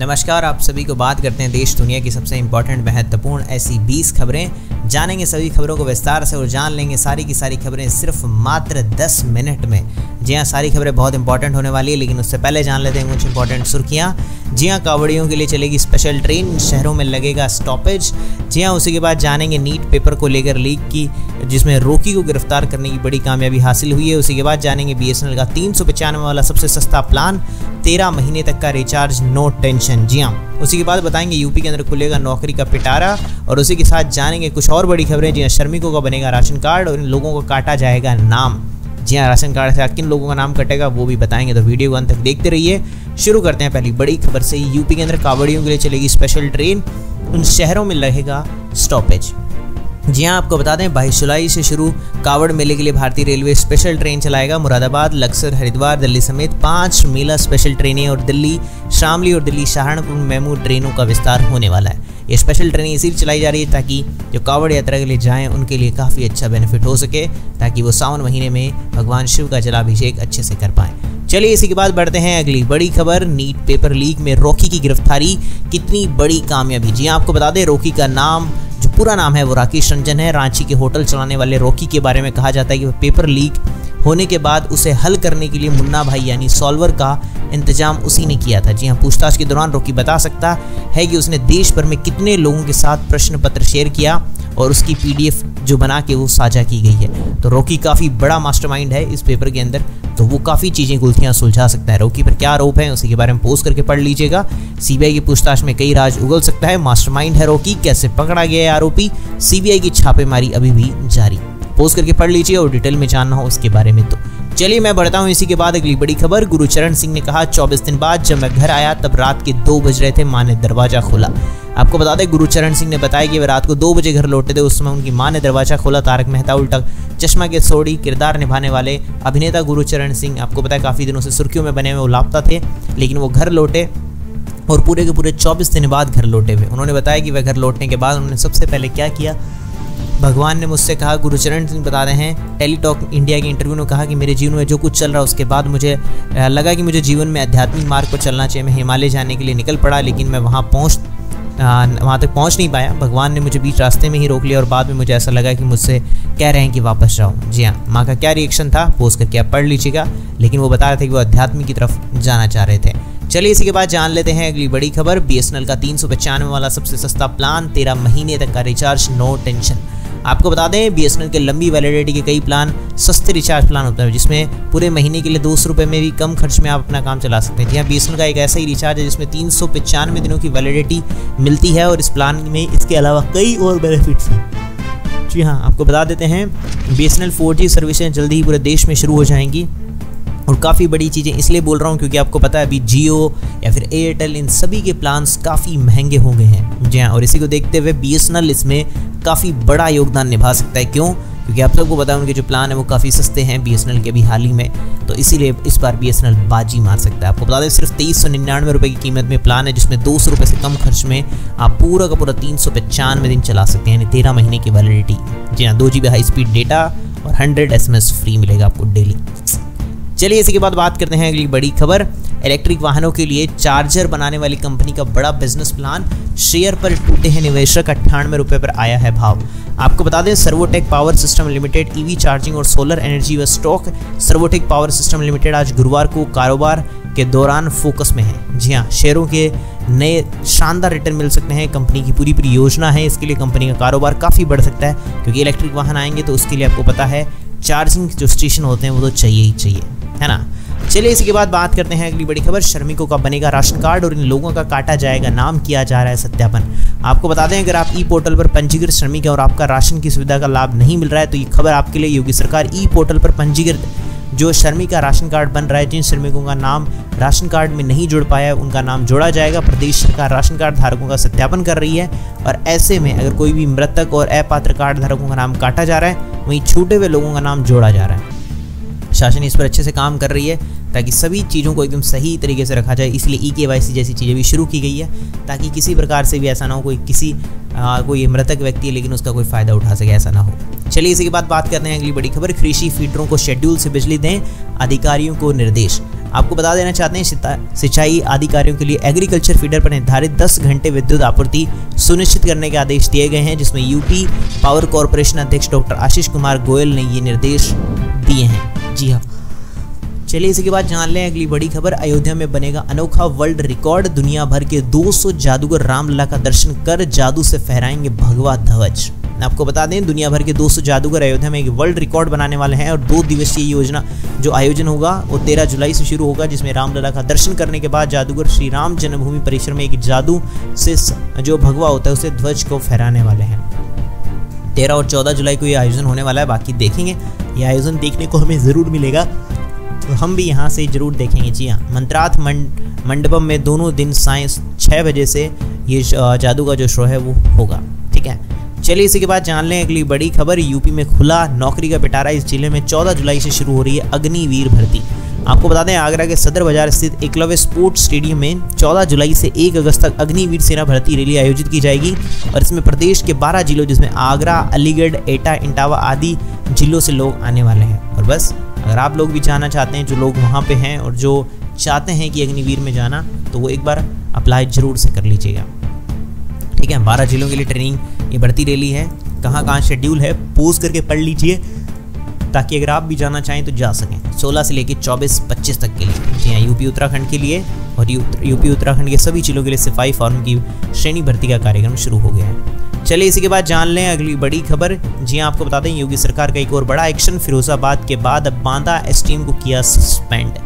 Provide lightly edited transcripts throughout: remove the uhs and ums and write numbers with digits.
नमस्कार, आप सभी को बात करते हैं देश दुनिया की सबसे इंपॉर्टेंट महत्वपूर्ण ऐसी 20 खबरें। जानेंगे सभी खबरों को विस्तार से और जान लेंगे सारी की सारी खबरें सिर्फ मात्र 10 मिनट में। जी हाँ, सारी खबरें बहुत इंपॉर्टेंट होने वाली है, लेकिन उससे पहले जान लेते हैं कुछ इंपॉर्टेंट सुर्खियाँ। जी हाँ, कांवड़ियों के लिए चलेगी स्पेशल ट्रेन, शहरों में लगेगा स्टॉपेज। जी हाँ, उसी के बाद जानेंगे नीट पेपर को लेकर लीक की, जिसमें रोकी को गिरफ्तार करने की बड़ी कामयाबी हासिल हुई है। उसी के बाद जानेंगे BSNL का 395 वाला सबसे सस्ता प्लान, 13 महीने तक का रिचार्ज, नो टेंशन। जी हाँ, उसी के बाद बताएंगे यूपी के अंदर खुलेगा नौकरी का पिटारा, और उसी के साथ जानेंगे कुछ और बड़ी खबरें। जी हाँ, श्रमिकों का बनेगा राशन कार्ड और इन लोगों को काटा जाएगा नाम। जी हाँ, राशन कार्ड से किन लोगों का नाम कटेगा वो भी बताएंगे, तो वीडियो को अंत तक देखते रहिए। शुरू करते हैं पहली बड़ी खबर से। यूपी के अंदर कांवड़ियों के लिए चलेगी स्पेशल ट्रेन, उन शहरों में रहेगा स्टॉपेज। जी हाँ, आपको बता दें 22 जुलाई से शुरू कांवड़ मेले के लिए भारतीय रेलवे स्पेशल ट्रेन चलाएगा। मुरादाबाद, लक्सर, हरिद्वार, दिल्ली समेत 5 मेला स्पेशल ट्रेनें और दिल्ली शामली और दिल्ली सहारनपुर मेमू ट्रेनों का विस्तार होने वाला है। ये स्पेशल ट्रेनें इसीलिए चलाई जा रही है ताकि जो कांवड़ यात्रा के लिए जाएं उनके लिए काफ़ी अच्छा बेनिफिट हो सके, ताकि वो सावन महीने में भगवान शिव का जलाभिषेक अच्छे से कर पाएँ। चलिए इसी के बाद बढ़ते हैं अगली बड़ी खबर। नीट पेपर लीक में रॉकी की गिरफ्तारी, कितनी बड़ी कामयाबी। जी हाँ, आपको बता दें रॉकी का नाम, जो पूरा नाम है वो राकेश रंजन है। रांची के होटल चलाने वाले रॉकी के बारे में कहा जाता है कि वह पेपर लीक होने के बाद उसे हल करने के लिए मुन्ना भाई यानी सॉल्वर का इंतजाम उसी ने किया था। जी हाँ, पूछताछ के दौरान रॉकी बता सकता है कि उसने देश भर में कितने लोगों के साथ प्रश्न पत्र शेयर किया और उसकी PDF जो बना के वो साझा की गई है। तो रॉकी काफ़ी बड़ा मास्टरमाइंड है इस पेपर के अंदर, तो वो काफ़ी चीज़ें गुत्थियाँ सुलझा सकता है। रॉकी पर क्या आरोप है उसी के बारे में पोस्ट करके पढ़ लीजिएगा। CBI की पूछताछ में कई राज उगल सकता है। मास्टरमाइंड है रॉकी, कैसे पकड़ा गया है आरोपी, CBI की छापेमारी अभी भी जारी। पोस्ट करके पढ़ लीजिए और डिटेल में जानना हो उसके बारे में तो चलिए मैं बढ़ता हूँ इसी के बाद अगली बड़ी खबर। गुरुचरण सिंह ने कहा 24 दिन बाद जब मैं घर आया तब रात के 2 बज रहे थे, माँ ने दरवाजा खोला। आपको बता दें गुरुचरण सिंह ने बताया कि वे रात को 2 बजे घर लौटे थे। उस समय उनकी माँ ने दरवाजा खोला। तारक मेहता उल्टा चश्मा के सोड़ी किरदार निभाने वाले अभिनेता गुरुचरण सिंह, आपको पता है काफ़ी दिनों से सुर्खियों में बने हुए वो लापता थे, लेकिन वो घर लौटे और पूरे के पूरे 24 दिन बाद घर लौटे हुए। उन्होंने बताया कि वह घर लौटने के बाद उन्होंने सबसे पहले क्या किया। भगवान ने मुझसे कहा, गुरुचरण सिंह बता रहे हैं टेलीटॉक इंडिया के इंटरव्यू में कहा कि मेरे जीवन में जो कुछ चल रहा है उसके बाद मुझे लगा कि मुझे जीवन में आध्यात्मिक मार्ग पर चलना चाहिए। मैं हिमालय जाने के लिए निकल पड़ा, लेकिन मैं वहाँ तक पहुँच नहीं पाया। भगवान ने मुझे बीच रास्ते में ही रोक लिया और बाद में मुझे ऐसा लगा कि मुझसे कह रहे हैं कि वापस जाओ। जी हाँ, माँ का क्या रिएक्शन था पोस्ट करके आप पढ़ लीजिएगा, लेकिन वो बता रहे थे कि वो आध्यात्मिक की तरफ जाना चाह रहे थे। चलिए इसी के बाद जान लेते हैं अगली बड़ी खबर। BSNL का 395 वाला सबसे सस्ता प्लान, 13 महीने तक का रिचार्ज, नो टेंशन। आपको बता दें BSNL के लंबी वैलिडिटी के कई प्लान सस्ते रिचार्ज प्लान होते हैं, जिसमें पूरे महीने के लिए 200 रुपये में भी कम खर्च में आप अपना काम चला सकते हैं। जी हाँ, BSNL का एक ऐसा ही रिचार्ज है जिसमें 395 दिनों की वैलिडिटी मिलती है और इस प्लान में इसके अलावा कई और बेनिफिट्स हैं। जी हाँ, आपको बता देते हैं BSNL 4G सर्विसें जल्दी ही पूरे देश में शुरू हो जाएंगी। और काफ़ी बड़ी चीज़ें इसलिए बोल रहा हूँ क्योंकि आपको पता है अभी जियो या फिर एयरटेल इन सभी के प्लान्स काफ़ी महंगे हो गए हैं। जी हाँ, और इसी को देखते हुए BSNL इसमें काफ़ी बड़ा योगदान निभा सकता है। क्यों? क्योंकि आप सबको पता है उनके जो प्लान है वो काफ़ी सस्ते हैं BSNL के अभी हाल ही में, तो इसीलिए इस बार BSNL बाजी मार सकता है। आपको बता दें सिर्फ 2399 रुपये की कीमत में प्लान है, जिसमें 200 रुपये से कम खर्च में आप पूरा का पूरा 395 दिन चला सकते हैं, यानी 13 महीने की वैलिडिटी। जी हाँ, 2 GB हाई स्पीड डेटा और 100 SMS फ्री मिलेगा आपको डेली। चलिए इसी के बाद बात करते हैं अगली बड़ी खबर। इलेक्ट्रिक वाहनों के लिए चार्जर बनाने वाली कंपनी का बड़ा बिजनेस प्लान, शेयर पर टूटे हैं निवेशक, 98 रुपये पर आया है भाव। आपको बता दें Servotech power system limited EV charging और सोलर एनर्जी व stock. Servotech power system limited आज गुरुवार को कारोबार के दौरान फोकस में है। जी हाँ, शेयरों के नए शानदार रिटर्न मिल सकते हैं। कंपनी की पूरी योजना है, इसके लिए कंपनी का कारोबार काफ़ी बढ़ सकता है, क्योंकि इलेक्ट्रिक वाहन आएंगे तो उसके लिए आपको पता है चार्जिंग जो स्टेशन होते हैं वो तो चाहिए ही चाहिए, है ना। चलिए इसी के बाद बात करते हैं अगली बड़ी खबर। श्रमिकों का बनेगा राशन कार्ड और इन लोगों का काटा जाएगा नाम, किया जा रहा है सत्यापन। आपको बता दें अगर आप E-पोर्टल पर पंजीकृत श्रमिक हैं और आपका राशन की सुविधा का लाभ नहीं मिल रहा है तो ये खबर आपके लिए। योगी सरकार E-पोर्टल पर पंजीकृत जो श्रमिक का राशन कार्ड बन रहा है, जिन श्रमिकों का नाम राशन कार्ड में नहीं जुड़ पाया है उनका नाम जोड़ा जाएगा। प्रदेश सरकार राशन कार्ड धारकों का सत्यापन कर रही है और ऐसे में अगर कोई भी मृतक और अपात्र कार्ड धारकों का नाम काटा जा रहा है, वहीं छूटे हुए लोगों का नाम जोड़ा जा रहा है। शासन इस पर अच्छे से काम कर रही है ताकि सभी चीज़ों को एकदम सही तरीके से रखा जाए, इसलिए E-KYC जैसी चीज़ें भी शुरू की गई है ताकि किसी प्रकार से भी ऐसा ना हो कोई किसी कोई मृतक व्यक्ति है लेकिन उसका कोई फ़ायदा उठा सके, ऐसा ना हो। चलिए इसी के बाद बात करते हैं अगली बड़ी खबर। कृषि फीडरों को शेड्यूल से बिजली दें, अधिकारियों को निर्देश। आपको बता देना चाहते हैं सिंचाई अधिकारियों के लिए एग्रीकल्चर फीडर पर निर्धारित 10 घंटे विद्युत आपूर्ति सुनिश्चित करने के आदेश दिए गए हैं, जिसमें यूपी पावर कॉरपोरेशन अध्यक्ष डॉक्टर आशीष कुमार गोयल ने ये निर्देश दिए हैं। जी हाँ, चलिए इसी के बाद जान लें अगली बड़ी खबर। अयोध्या में बनेगा अनोखा वर्ल्ड रिकॉर्ड, दुनिया भर के 200 जादूगर रामलला का दर्शन कर जादू से फहराएंगे भगवा ध्वज। आपको बता दें दुनिया भर के 200 जादूगर अयोध्या में एक वर्ल्ड रिकॉर्ड बनाने वाले हैं और 2 दिवसीय योजना जो आयोजन होगा वो 13 जुलाई से शुरू होगा, जिसमें रामलला का दर्शन करने के बाद जादूगर श्री राम जन्मभूमि परिसर में एक जादू से जो भगवा होता है उसे ध्वज को फहराने वाले हैं। 13 और 14 जुलाई को ये आयोजन होने वाला है, बाकी देखेंगे ये आयोजन देखने को हमें ज़रूर मिलेगा तो हम भी यहाँ से जरूर देखेंगे। जी हाँ, मंत्रार्थ मंडपम में दोनों दिन सायं 6 बजे से ये जादू का जो शो है वो होगा। ठीक है, चलिए इसी के बाद जान लें अगली बड़ी खबर। यूपी में खुला नौकरी का पिटारा, इस जिले में 14 जुलाई से शुरू हो रही है अग्निवीर भर्ती। आपको बता दें आगरा के सदर बाजार स्थित एकलव्य स्पोर्ट्स स्टेडियम में 14 जुलाई से 1 अगस्त तक अग्निवीर सेना भर्ती रैली आयोजित की जाएगी और इसमें प्रदेश के 12 जिलों जिसमें आगरा, अलीगढ़, एटा, इटावा आदि जिलों से लोग आने वाले हैं। और बस अगर आप लोग भी जाना चाहते हैं, जो लोग वहाँ पे हैं और जो चाहते हैं कि अग्निवीर में जाना, तो वो एक बार अप्लाई जरूर से कर लीजिएगा। ठीक है, 12 जिलों के लिए ट्रेनिंग ये भर्ती रैली है। कहाँ कहाँ शेड्यूल है पोज करके पढ़ लीजिए ताकि अगर आप भी जाना चाहें तो जा सकें। 16 से लेकर 24-25 तक के लिए। जी हाँ, यूपी उत्तराखंड के लिए और यूपी उत्तराखंड के सभी जिलों के लिए सिपाही फॉर्म की श्रेणी भर्ती का कार्यक्रम शुरू हो गया है। चलिए इसी के बाद जान लें अगली बड़ी खबर। जी हाँ, आपको बता दें योगी सरकार का एक और बड़ा एक्शन। फिरोजाबाद के बाद अब बांदा एसटीएम को किया सस्पेंड।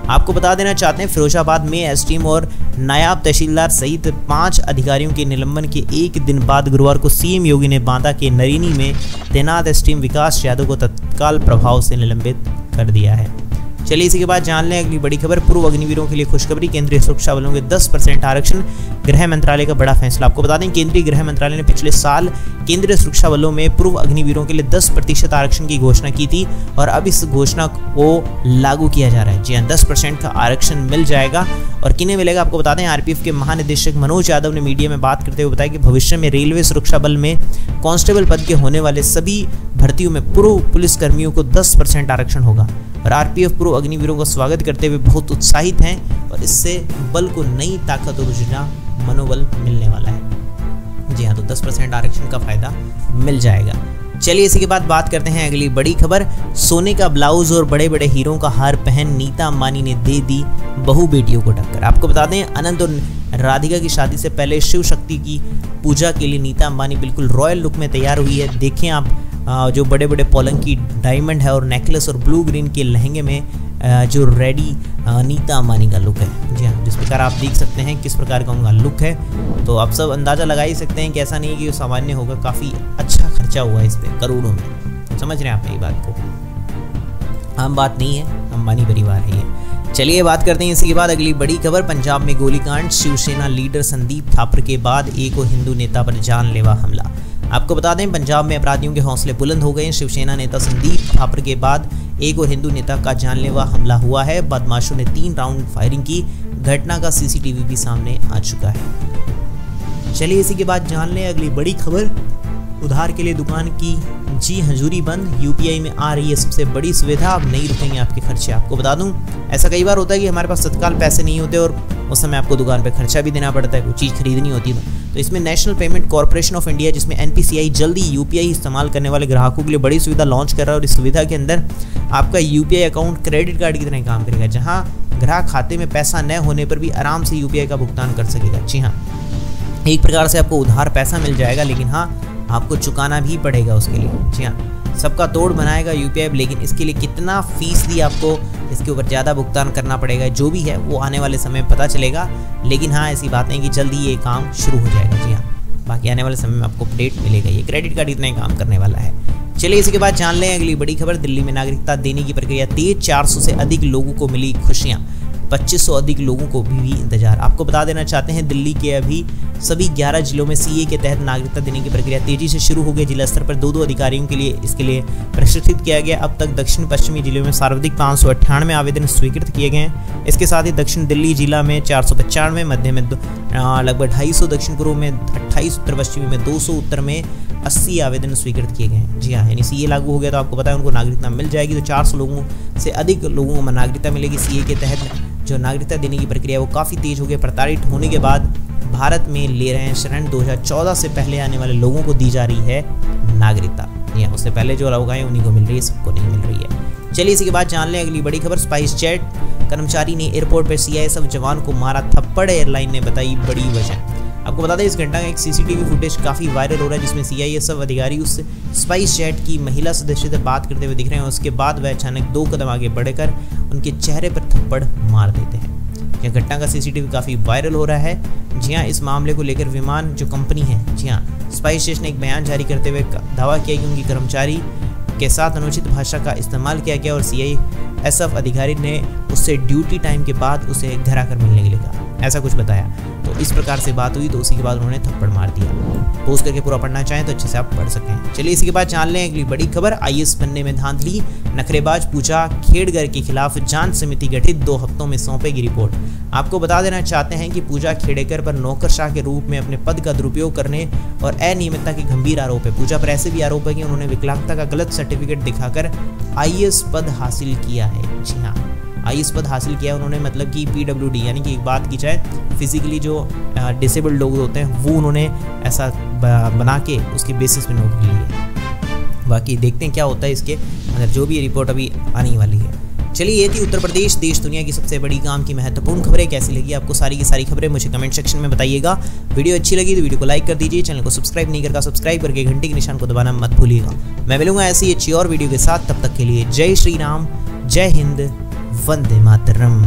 आपको बता देना चाहते हैं फिरोजाबाद में एसटीएम और नायब तहसीलदार सहित 5 अधिकारियों के निलंबन के एक दिन बाद गुरुवार को सीएम योगी ने बांदा के नरीनी में तैनात एसटीएम विकास यादव को तत्काल प्रभाव से निलंबित कर दिया है। चलिए इसी के बाद जान लें अगली बड़ी खबर। पूर्व अग्निवीरों के लिए खुशखबरी, केंद्रीय सुरक्षा बलों के 10% आरक्षण, गृह मंत्रालय का बड़ा फैसला। आपको बता दें केंद्रीय गृह मंत्रालय ने पिछले साल केंद्रीय सुरक्षा बलों में पूर्व अग्निवीरों के लिए 10% आरक्षण की घोषणा की थी और अब इस घोषणा को लागू किया जा रहा है। जी हाँ, 10% का आरक्षण मिल जाएगा और किन्हें मिलेगा आपको बता दें आरपीएफ के महानिदेशक मनोज यादव ने मीडिया में बात करते हुए बताया कि भविष्य में रेलवे सुरक्षा बल में कांस्टेबल पद के होने वाले सभी भर्तियों में पूर्व पुलिसकर्मियों को 10% आरक्षण होगा और आरपीएफ पूर्व अग्निवीरों का स्वागत करते हुए बहुत उत्साहित हैं और इससे बल को नई ताकत और ऊर्जा मनोबल मिलने वाला है। जी हाँ, तो 10% आरक्षण का फायदा मिल जाएगा। चलिए इसी के बाद बात करते हैं अगली बड़ी खबर। सोने का ब्लाउज और बड़े बड़े हीरों का हार पहन नीता अंबानी ने दे दी बहू बेटियों को टक्कर। आपको बता दें अनंत और राधिका की शादी से पहले शिव शक्ति की पूजा के लिए नीता अंबानी बिल्कुल रॉयल लुक में तैयार हुई है। देखें आप जो बड़े बड़े पोलंकी डायमंड है और नेकलेस और ब्लू ग्रीन के लहंगे में जो रेडी नीता अंबानी का लुक है। जी हाँ, जिस प्रकार आप देख सकते हैं किस प्रकार का उनका लुक है, तो आप सब अंदाज़ा लगा ही सकते हैं कि ऐसा नहीं है कि वो सामान्य होगा, काफ़ी अच्छा खर्चा हुआ है इस पर, करोड़ों में। समझ रहे हैं आप ये बात को, आम बात नहीं है, अंबानी परिवार है ये। चलिए बात करते हैं इसी के बाद अगली बड़ी खबर। पंजाब में गोलीकांड, शिवसेना लीडर संदीप थापर के बाद एक और हिंदू नेता पर जानलेवा हमला। आपको बता दें पंजाब में अपराधियों के हौसले बुलंद हो गए। शिवसेना नेता संदीप थापर के बाद एक और हिंदू नेता का जानलेवा हमला हुआ है। बदमाशों ने 3 राउंड फायरिंग की। घटना का सीसीटीवी भी सामने आ चुका है। चलिए इसी के बाद जान लें अगली बड़ी खबर। उधार के लिए दुकान की जी हजूरी बंद, यूपीआई में आ रही है सबसे बड़ी सुविधा, अब नहीं रुकेंगे आपके खर्चे। आपको बता दूं ऐसा कई बार होता है कि हमारे पास तत्काल पैसे नहीं होते और उस समय आपको दुकान पे खर्चा भी देना पड़ता है, कोई चीज़ खरीदनी होती है। तो इसमें national payment corporation of India जिसमें एनपीसीआई जल्दी यूपीआई इस्तेमाल करने वाले ग्राहकों के लिए बड़ी सुविधा लॉन्च कर रहा है और इस सुविधा के अंदर आपका यूपीआई अकाउंट क्रेडिट कार्ड की तरह काम करेगा, जहाँ ग्राहक खाते में पैसा न होने पर भी आराम से यूपीआई का भुगतान कर सकेगा। जी हाँ, एक प्रकार से आपको उधार पैसा मिल जाएगा, लेकिन हाँ आपको चुकाना भी पड़ेगा उसके लिए। जी हाँ, सबका तोड़ बनाएगा यूपीआई, लेकिन इसके लिए कितना फीसदी आपको इसके ऊपर ज़्यादा भुगतान करना पड़ेगा जो भी है वो आने वाले समय में पता चलेगा। लेकिन हाँ ऐसी बात नहीं कि जल्दी ये काम शुरू हो जाएगा। जी हाँ, बाकी आने वाले समय में आपको अपडेट मिलेगा। ये क्रेडिट कार्ड इतना ही काम करने वाला है। चलिए इसी के बाद जान लें अगली बड़ी खबर। दिल्ली में नागरिकता देने की प्रक्रिया तेज, 400 से अधिक लोगों को मिली खुशियाँ। 2500 अधिक लोगों को भी इंतजार। आपको बता देना चाहते हैं दिल्ली के अभी सभी 11 जिलों में सीए के तहत नागरिकता देने की प्रक्रिया तेजी से शुरू हो गई। जिला स्तर पर 2-2 अधिकारियों के लिए इसके लिए प्रशिक्षित किया गया। अब तक दक्षिण पश्चिमी जिलों में सर्वाधिक 598 आवेदन स्वीकृत किए गए हैं। इसके साथ ही दक्षिण दिल्ली जिला में 495, मध्य में लगभग 250, दक्षिण पूर्व में 28, उत्तर पश्चिमी में 200, उत्तर में 80 आवेदन स्वीकृत किए गए हैं। जी हाँ, यानी सीए लागू हो गया तो आपको पता है उनको नागरिकता मिल जाएगी। तो 400 लोगों से अधिक लोगों को नागरिकता मिलेगी। सीए के तहत जो नागरिकता देने की प्रक्रिया वो काफ़ी तेज हो गई। प्रताड़ित होने के बाद भारत में ले रहे हैं शरण। 2014 से पहले आने वाले लोगों को दी जा रही है नागरिकता, या उससे पहले जो लोग आए उन्हीं को मिल रही है, सबको नहीं मिल रही है। चलिए इसी के बाद जान लें अगली बड़ी खबर। स्पाइस जेट कर्मचारी ने एयरपोर्ट पर सीआईएसएफ जवान को मारा थप्पड़, एयरलाइन ने बताई बड़ी वजह। आपको बता दें इस घटना का एक सीसीटीवी फुटेज काफ़ी वायरल हो रहा है जिसमें सीआईएसएफ अधिकारी उस स्पाइस जेट की महिला सदस्य से बात करते हुए दिख रहे हैं। उसके बाद वह अचानक 2 कदम आगे बढ़कर उनके चेहरे पर थप्पड़ मार देते हैं। यह घटना का सीसीटीवी काफ़ी वायरल हो रहा है। जी हाँ, इस मामले को लेकर विमान जो कंपनी है, जी हाँ, स्पाइस जेट ने एक बयान जारी करते हुए दावा किया कि उनकी कर्मचारी के साथ अनुचित भाषा का इस्तेमाल किया गया और सीआईएसएफ अधिकारी ने उससे ड्यूटी टाइम के बाद उसे घर आकर मिलने के लिए कहा, ऐसा कुछ बताया। तो इस प्रकार से बात हुई तो उसी के बाद उन्होंने थप्पड़ मार दिया। पोस्ट करके पूरा पढ़ना चाहें तो अच्छे से आप पढ़ सकें। चलिए इसी के बाद जान लें अगली बड़ी खबर। आईएएस बनने में धांधली, नखरेबाज पूजा खेड़गर के खिलाफ जांच समिति गठित, 2 हफ्तों में सौंपेगी रिपोर्ट। आपको बता देना चाहते हैं कि पूजा खेड़ेकर पर नौकरशाह के रूप में अपने पद का दुरुपयोग करने और अनियमितता के गंभीर आरोप है। पूजा पर ऐसे भी आरोप है कि उन्होंने विकलांगता का गलत सर्टिफिकेट दिखाकर आईएएस पद हासिल किया है। जी हाँ, आईएएस पद हासिल किया है उन्होंने, मतलब कि पीडब्ल्यूडी, यानी कि एक बात की जाए फिजिकली जो डिसेबल्ड लोग होते हैं वो उन्होंने ऐसा बना के उसके बेसिस पे नौकरी ली है। बाकी देखते हैं क्या होता है इसके अंदर, जो भी रिपोर्ट अभी आने वाली है। चलिए ये थी उत्तर प्रदेश देश दुनिया की सबसे बड़ी काम की महत्वपूर्ण खबरें। कैसी लगी आपको सारी की सारी खबरें मुझे कमेंट सेक्शन में बताइएगा। वीडियो अच्छी लगी तो वीडियो को लाइक कर दीजिए, चैनल को सब्सक्राइब नहीं करके सब्सक्राइब करके घंटे के निशान को दबाना मत भूलिएगा। मैं मिलूंगा ऐसी अच्छी और वीडियो के साथ, तब तक के लिए जय श्री राम, जय हिंद, वंदे मातरम।